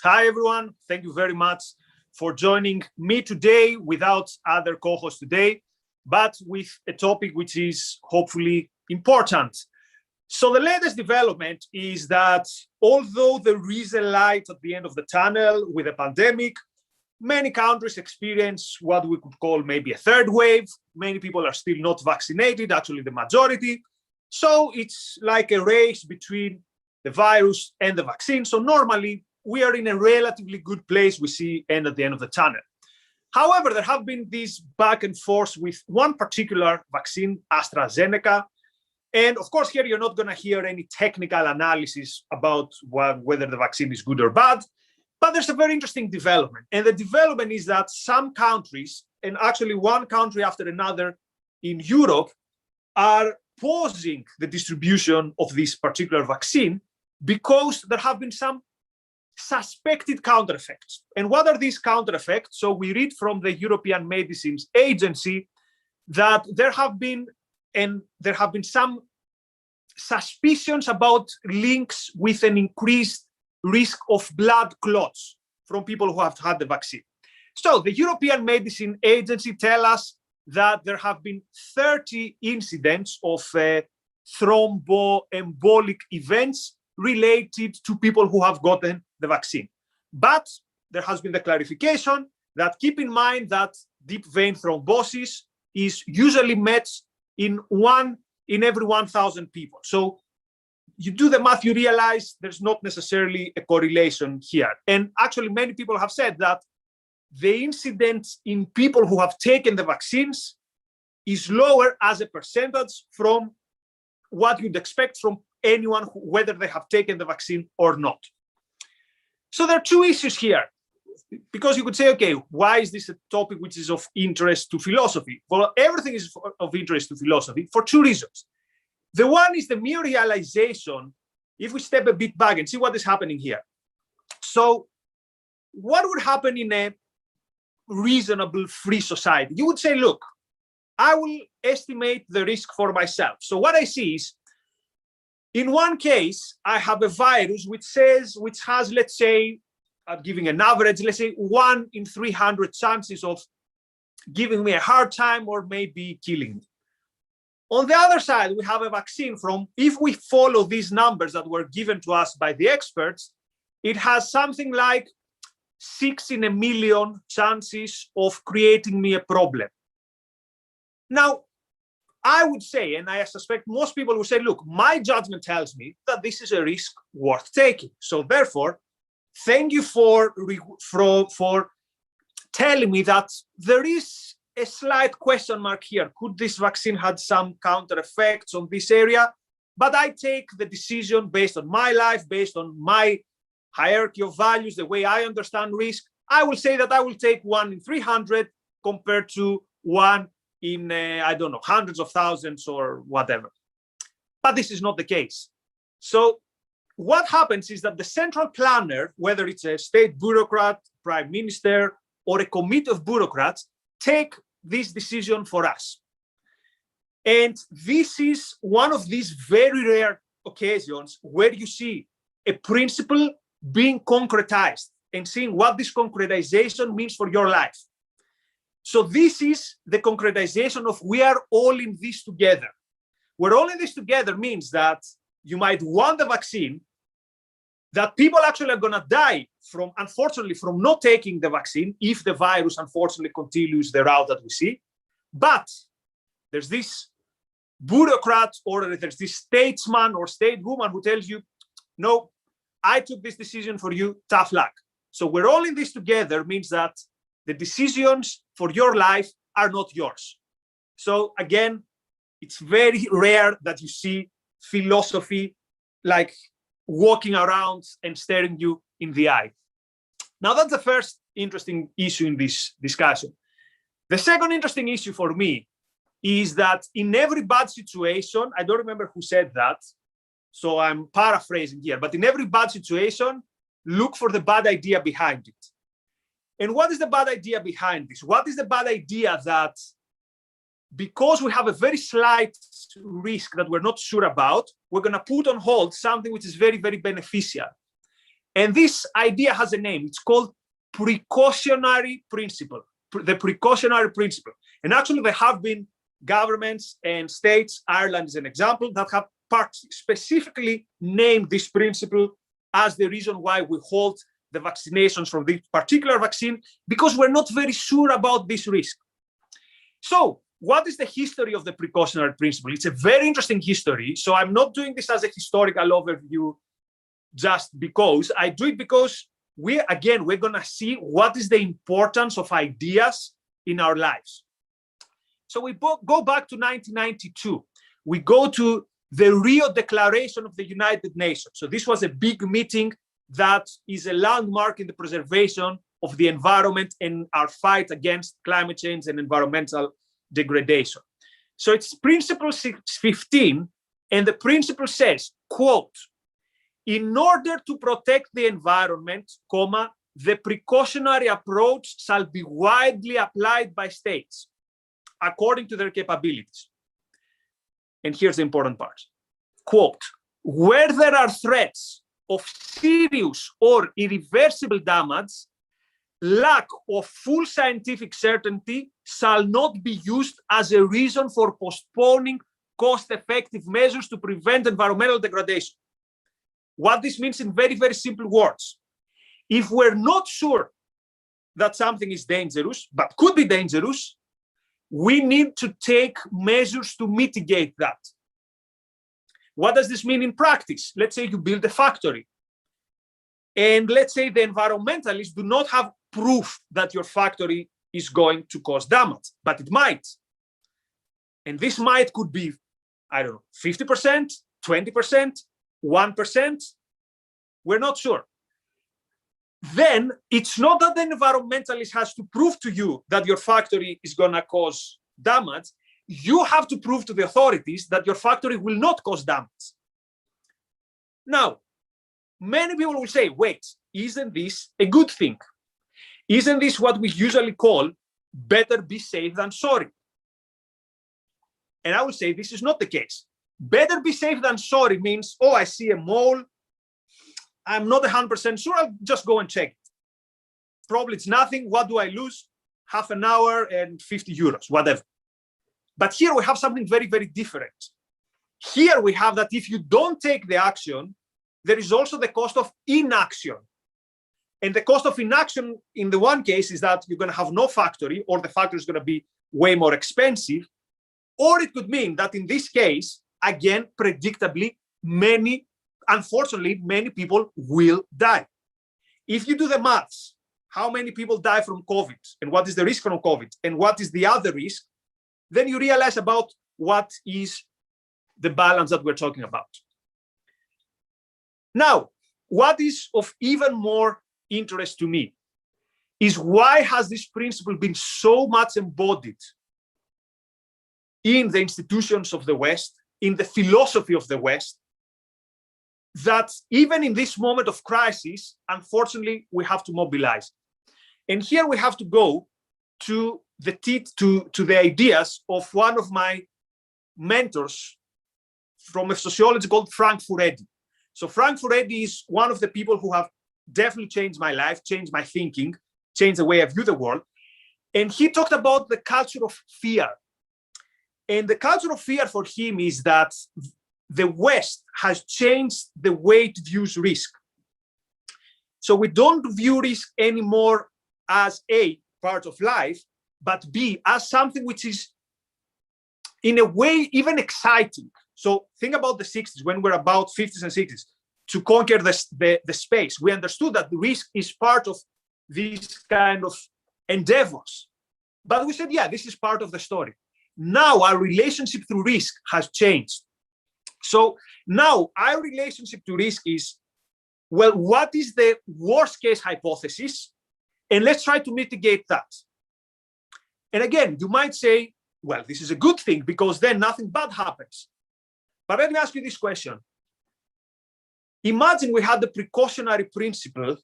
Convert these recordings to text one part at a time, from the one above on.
Hi, everyone. Thank you very much for joining me today without other co-hosts today, but with a topic which is hopefully important. So the latest development is that although there is a light at the end of the tunnel with a pandemic, many countries experience what we could call maybe a third wave. Many people are still not vaccinated, actually the majority. So it's like a race between the virus and the vaccine. So normally we are in a relatively good place, we see end at the end of the tunnel. However, there have been these back and forth with one particular vaccine, AstraZeneca. And of course, here you're not going to hear any technical analysis about whether the vaccine is good or bad, but there's a very interesting development. And the development is that some countries, and actually one country after another in Europe, are pausing the distribution of this particular vaccine because there have been some suspected counter effects. And what are these counter effects? So we read from the European Medicines Agency that there have been some suspicions about links with an increased risk of blood clots from people who have had the vaccine. So the European Medicine Agency tell us that there have been 30 incidents of thromboembolic events related to people who have gotten the vaccine. But there has been the clarification that keep in mind that deep vein thrombosis is usually met in 1 in every 1,000 people. So you do the math, you realize there's not necessarily a correlation here. And actually many people have said that the incidence in people who have taken the vaccines is lower as a percentage from what you'd expect from anyone, whether they have taken the vaccine or not. So there are two issues here, because you could say, okay, why is this a topic which is of interest to philosophy? Well, everything is of interest to philosophy for two reasons. The one is the mere realization, if we step a bit back and see what is happening here. So what would happen in a reasonable free society? You would say, look, I will estimate the risk for myself. So what I see is, in one case, I have a virus which has, let's say, I'm giving an average, let's say 1 in 300 chances of giving me a hard time or maybe killing me. On the other side, we have a vaccine from, if we follow these numbers that were given to us by the experts, it has something like 6 in a million chances of creating me a problem. Now, I would say, and I suspect most people will say, look, my judgment tells me that this is a risk worth taking. So therefore, thank you for telling me that there is a slight question mark here. Could this vaccine have some counter effects on this area? But I take the decision based on my life, based on my hierarchy of values, the way I understand risk. I will say that I will take 1 in 300 compared to 1 in, I don't know, hundreds of thousands or whatever. But this is not the case. So what happens is that the central planner, whether it's a state bureaucrat, prime minister, or a committee of bureaucrats, take this decision for us. And this is one of these very rare occasions where you see a principle being concretized and seeing what this concretization means for your life. So this is the concretization of we are all in this together. We're all in this together means that you might want the vaccine, that people actually are going to die from, unfortunately, from not taking the vaccine if the virus, unfortunately, continues the route that we see. But there's this bureaucrat or there's this statesman or statewoman who tells you, no, I took this decision for you, tough luck. So we're all in this together means that the decisions for your life are not yours. So again, it's very rare that you see philosophy like walking around and staring you in the eye. Now that's the first interesting issue in this discussion. The second interesting issue for me is that in every bad situation, I don't remember who said that, so I'm paraphrasing here, but in every bad situation, look for the bad idea behind it. And what is the bad idea behind this? What is the bad idea that because we have a very slight risk that we're not sure about, we're going to put on hold something which is very, very beneficial. And this idea has a name. It's called precautionary principle, the precautionary principle. And actually, there have been governments and states, Ireland is an example, that have specifically named this principle as the reason why we hold the vaccinations from this particular vaccine, because we're not very sure about this risk. So what is the history of the precautionary principle? It's a very interesting history. So I'm not doing this as a historical overview just because. I do it because we're going to see what is the importance of ideas in our lives. So we go back to 1992. We go to the Rio Declaration of the United Nations. So this was a big meeting that is a landmark in the preservation of the environment and our fight against climate change and environmental degradation. So it's principle 15, and the principle says, quote, in order to protect the environment, comma, the precautionary approach shall be widely applied by states according to their capabilities. And here's the important part. Quote, where there are threats of serious or irreversible damage, lack of full scientific certainty shall not be used as a reason for postponing cost-effective measures to prevent environmental degradation. What this means in very, very simple words. If we're not sure that something is dangerous, but could be dangerous, we need to take measures to mitigate that. What does this mean in practice? Let's say you build a factory. And let's say the environmentalists do not have proof that your factory is going to cause damage, but it might. And this might could be, I don't know, 50%, 20%, 1%. We're not sure. Then it's not that the environmentalist has to prove to you that your factory is going to cause damage. You have to prove to the authorities that your factory will not cause damage. Now, many people will say, wait, isn't this a good thing? Isn't this what we usually call better be safe than sorry? And I will say this is not the case. Better be safe than sorry means, oh, I see a mole. I'm not 100% sure. I'll just go and check it. Probably it's nothing. What do I lose? Half an hour and 50 euros, whatever. But here we have something very, very different. Here we have that if you don't take the action, there is also the cost of inaction. And the cost of inaction in the one case is that you're going to have no factory, or the factory is going to be way more expensive. Or it could mean that in this case, again, predictably, unfortunately, many people will die. If you do the maths, how many people die from COVID, and what is the risk from COVID, and what is the other risk, then you realize about what is the balance that we're talking about. Now, what is of even more interest to me is why has this principle been so much embodied in the institutions of the West, in the philosophy of the West, that even in this moment of crisis, unfortunately, we have to mobilize. And here we have to go to the ideas of one of my mentors from a sociologist called Frank Furedi. So Frank Furedi is one of the people who have definitely changed my life, changed my thinking, changed the way I view the world. And he talked about the culture of fear. And the culture of fear for him is that the West has changed the way it views risk. So we don't view risk anymore as A, part of life, but B, as something which is in a way even exciting. So think about the 60s, when we're about 50s and 60s, to conquer the space. We understood that the risk is part of these kind of endeavors. But we said, yeah, this is part of the story. Now our relationship to risk has changed. So now our relationship to risk is, well, what is the worst case hypothesis? And let's try to mitigate that. And again, you might say, well, this is a good thing because then nothing bad happens. But let me ask you this question. Imagine we had the precautionary principle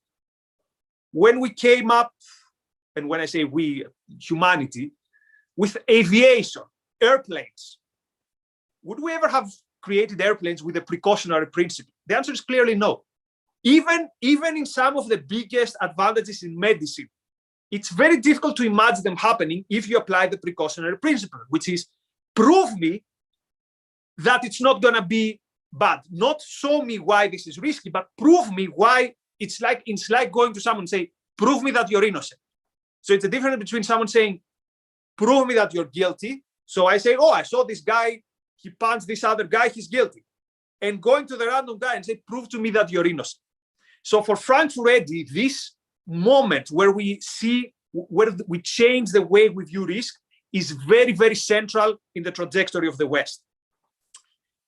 when we came up, and when I say we, humanity, with aviation, airplanes. Would we ever have created airplanes with a precautionary principle? The answer is clearly no. even in some of the biggest advantages in medicine, it's very difficult to imagine them happening if you apply the precautionary principle, which is prove me that it's not going to be bad. Not show me why this is risky, but prove me why it's like going to someone and say, prove me that you're innocent. So it's a difference between someone saying, prove me that you're guilty. So I say, oh, I saw this guy, he punched this other guy, he's guilty. And going to the random guy and say, prove to me that you're innocent. So for Frank Furedi, this moment where we change the way we view risk is very, very central in the trajectory of the West.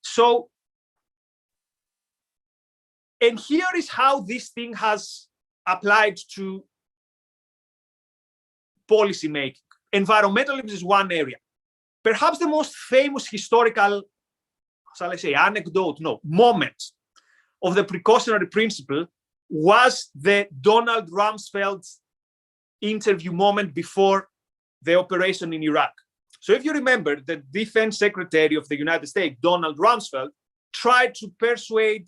So, and here is how this thing has applied to policy making. Environmentalism is one area. Perhaps the most famous historical, shall I say, anecdote, no, moment of the precautionary principle was the Donald Rumsfeld interview moment before the operation in Iraq. So if you remember, the Defense Secretary of the United States, Donald Rumsfeld, tried to persuade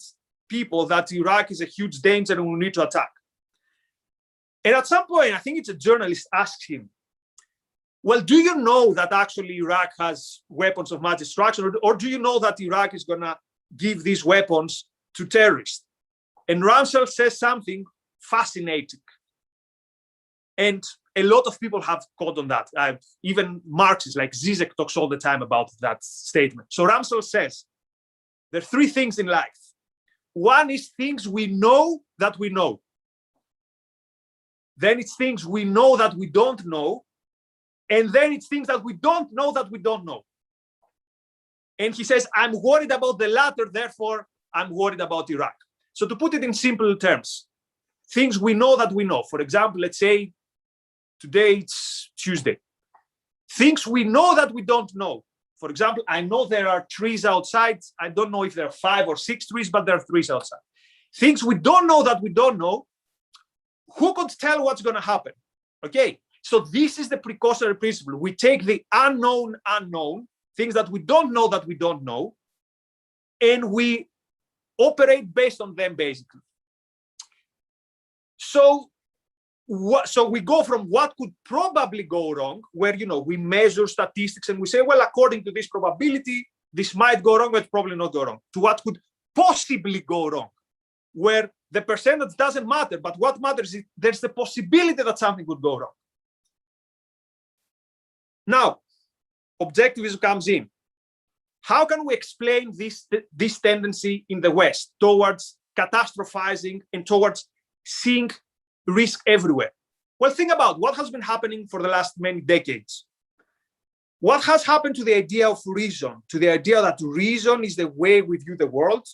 people that Iraq is a huge danger and we need to attack. And at some point, I think it's a journalist asked him, well, do you know that actually Iraq has weapons of mass destruction, or do you know that Iraq is going to give these weapons to terrorists? And Rumsfeld says something fascinating. And a lot of people have caught on that. Even Marxists like Zizek talks all the time about that statement. So Rumsfeld says, there are three things in life. One is things we know that we know. Then it's things we know that we don't know. And then it's things that we don't know that we don't know. And he says, I'm worried about the latter, therefore I'm worried about Iraq. So to put it in simple terms, things we know that we know. For example, let's say today it's Tuesday. Things we know that we don't know. For example, I know there are trees outside. I don't know if there are 5 or 6 trees, but there are trees outside. Things we don't know that we don't know. Who could tell what's going to happen? Okay, so this is the precautionary principle. We take the unknown, things that we don't know, and we operate based on them, basically. So we go from what could probably go wrong, where we measure statistics and we say, well, according to this probability, this might go wrong, but probably not go wrong, to what could possibly go wrong, where the percentage doesn't matter, but what matters is there's the possibility that something could go wrong. Now, objectivism comes in. How can we explain this tendency in the West towards catastrophizing and towards seeing risk everywhere? Well, think about what has been happening for the last many decades. What has happened to the idea of reason, to the idea that reason is the way we view the world?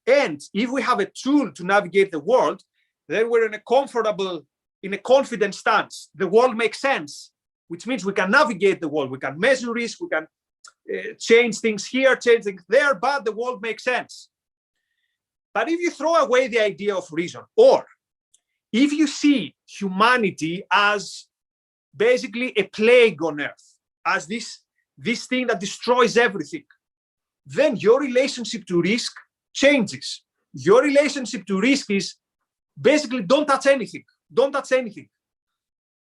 And if we have a tool to navigate the world, then we're in a confident stance. The world makes sense, which means we can navigate the world. We can measure risk, we can change things here, change things there, but the world makes sense. But if you throw away the idea of reason, or if you see humanity as basically a plague on earth, as this thing that destroys everything, then your relationship to risk changes. Your relationship to risk is basically don't touch anything. Don't touch anything.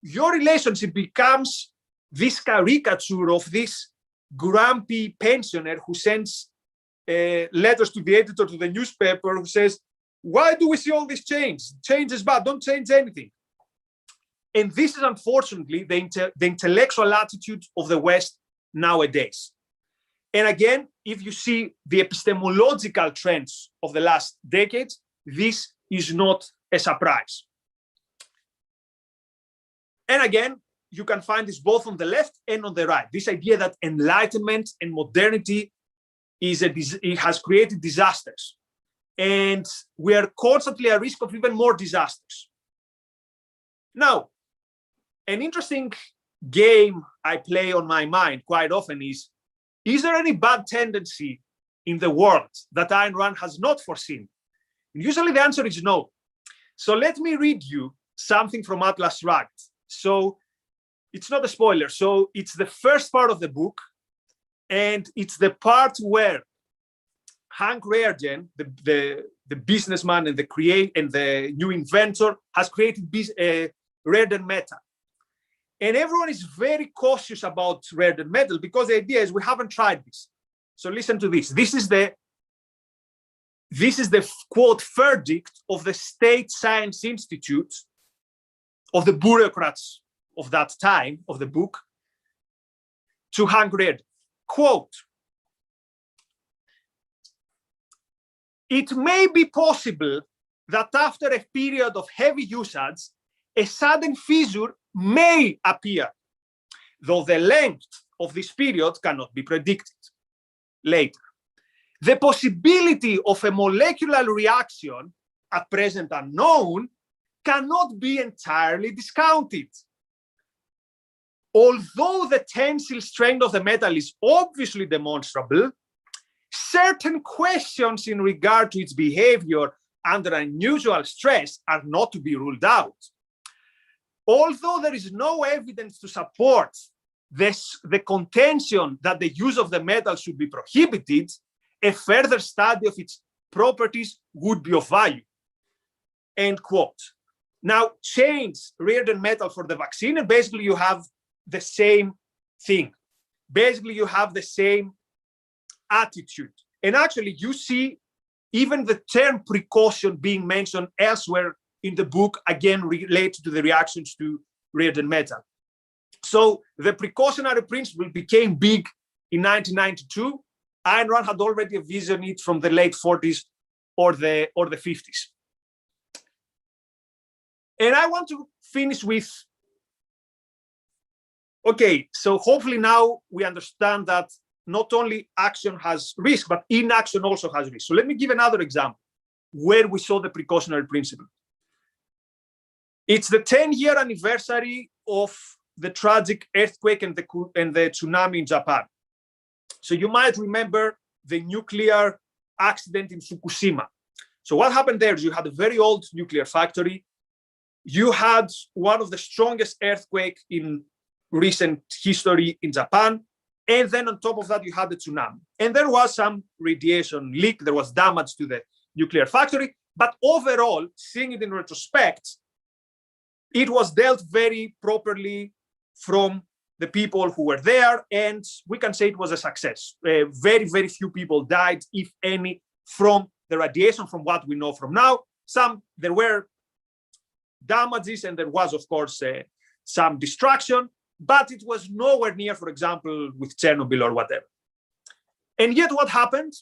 Your relationship becomes this caricature of this grumpy pensioner who sends letters to the editor, to the newspaper, who says, why do we see all this change? Change is bad, don't change anything. And this is unfortunately the intellectual attitude of the West nowadays. And again, if you see the epistemological trends of the last decades, this is not a surprise. And again, you can find this both on the left and on the right. This idea that enlightenment and modernity it has created disasters. And we are constantly at risk of even more disasters. Now, an interesting game I play on my mind quite often is there any bad tendency in the world that Ayn Rand has not foreseen? And usually the answer is no. So let me read you something from Atlas Shrugged. So it's not a spoiler. So it's the first part of the book, and it's the part where Hank Rearden, the the businessman and the new inventor, has created rare earth metal. And everyone is very cautious about rare earth metal because the idea is we haven't tried this. So listen to this. This is the quote verdict of the State Science Institute, of the bureaucrats of that time, of the book, to Hank Reed. Quote, "It may be possible that after a period of heavy usage, a sudden fissure may appear, though the length of this period cannot be predicted. Later, the possibility of a molecular reaction, at present unknown, cannot be entirely discounted. Although the tensile strength of the metal is obviously demonstrable, certain questions in regard to its behavior under unusual stress are not to be ruled out. Although there is no evidence to support the contention that the use of the metal should be prohibited, a further study of its properties would be of value." End quote. Now, change rare earth metal for the vaccine, and basically you have the same thing. Basically, you have the same attitude. And actually, you see even the term precaution being mentioned elsewhere in the book, again, related to the reactions to rare earth metal. So the precautionary principle became big in 1992. Ayn Rand had already envisioned it from the late 40s or the 50s. And I want to finish with, okay, so hopefully now we understand that not only action has risk, but inaction also has risk. So let me give another example where we saw the precautionary principle. It's the 10-year anniversary of the tragic earthquake and the tsunami in Japan. So you might remember the nuclear accident in Fukushima. So what happened there is you had a very old nuclear factory. You had one of the strongest earthquakes in recent history in Japan. And then on top of that, you had the tsunami. And there was some radiation leak. There was damage to the nuclear factory. But overall, seeing it in retrospect, it was dealt very properly from the people who were there. And we can say it was a success. Very, very few people died, if any, from the radiation, from what we know from now. There were damages, and there was, of course, some destruction, but it was nowhere near, for example, with Chernobyl or whatever. And yet what happened?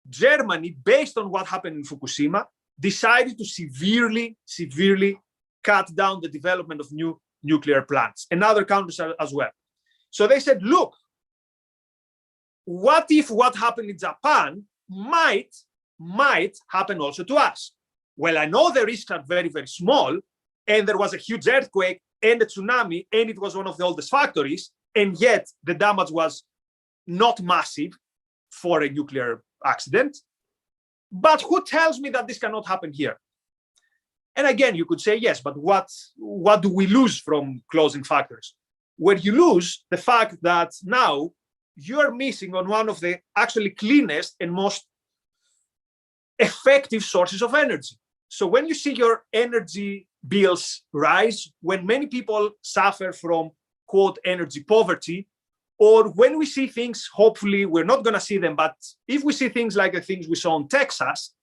Germany, based on what happened in Fukushima, decided to severely cut down the development of new nuclear plants, and other countries as well. So they said, look, what if what happened in Japan might happen also to us? Well, I know the risks are very, very small, and there was a huge earthquake and a tsunami, and it was one of the oldest factories, and yet the damage was not massive for a nuclear accident. But who tells me that this cannot happen here? And again, you could say, yes, but what do we lose from closing factories? Well, you lose the fact that now you're missing on one of the actually cleanest and most effective sources of energy. So when you see your energy bills rise, when many people suffer from, quote, energy poverty, or when we see things, hopefully we're not going to see them, but if we see things like the things we saw in Texas,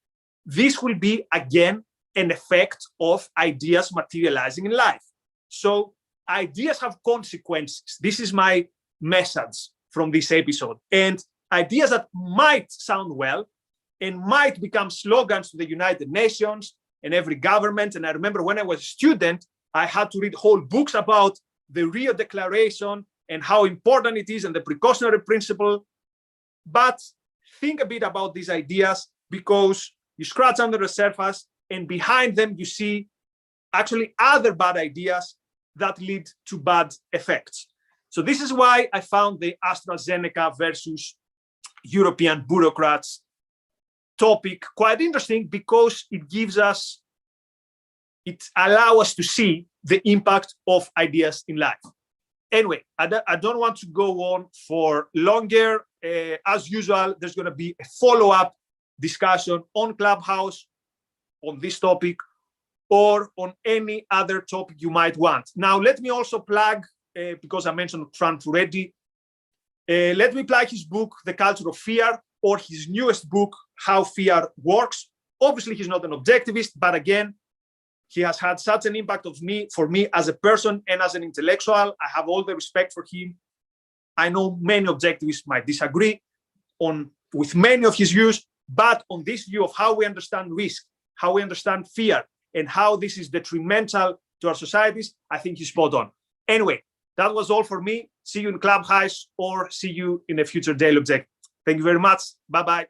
this will be, again, an effect of ideas materializing in life. So ideas have consequences. This is my message from this episode. And ideas that might sound well and might become slogans to the United Nations and every government. And I remember when I was a student, I had to read whole books about the Rio Declaration and how important it is and the precautionary principle. But think a bit about these ideas, because you scratch under the surface and behind them you see actually other bad ideas that lead to bad effects. So this is why I found the AstraZeneca versus European bureaucrats topic quite interesting, because it allows us to see the impact of ideas in life. Anyway, I don't want to go on for longer. As usual, there's going to be a follow-up discussion on Clubhouse on this topic or on any other topic you might want. Now, let me also plug, because I mentioned Trump already, let me plug his book, The Culture of Fear, or his newest book, How Fear Works. Obviously, he's not an objectivist, but again, he has had such an impact for me as a person and as an intellectual. I have all the respect for him. I know many objectivists might disagree with many of his views, but on this view of how we understand risk, how we understand fear, and how this is detrimental to our societies, I think he's spot on. Anyway, that was all for me. See you in Clubhouse or see you in a future Daily Objective. Thank you very much. Bye-bye.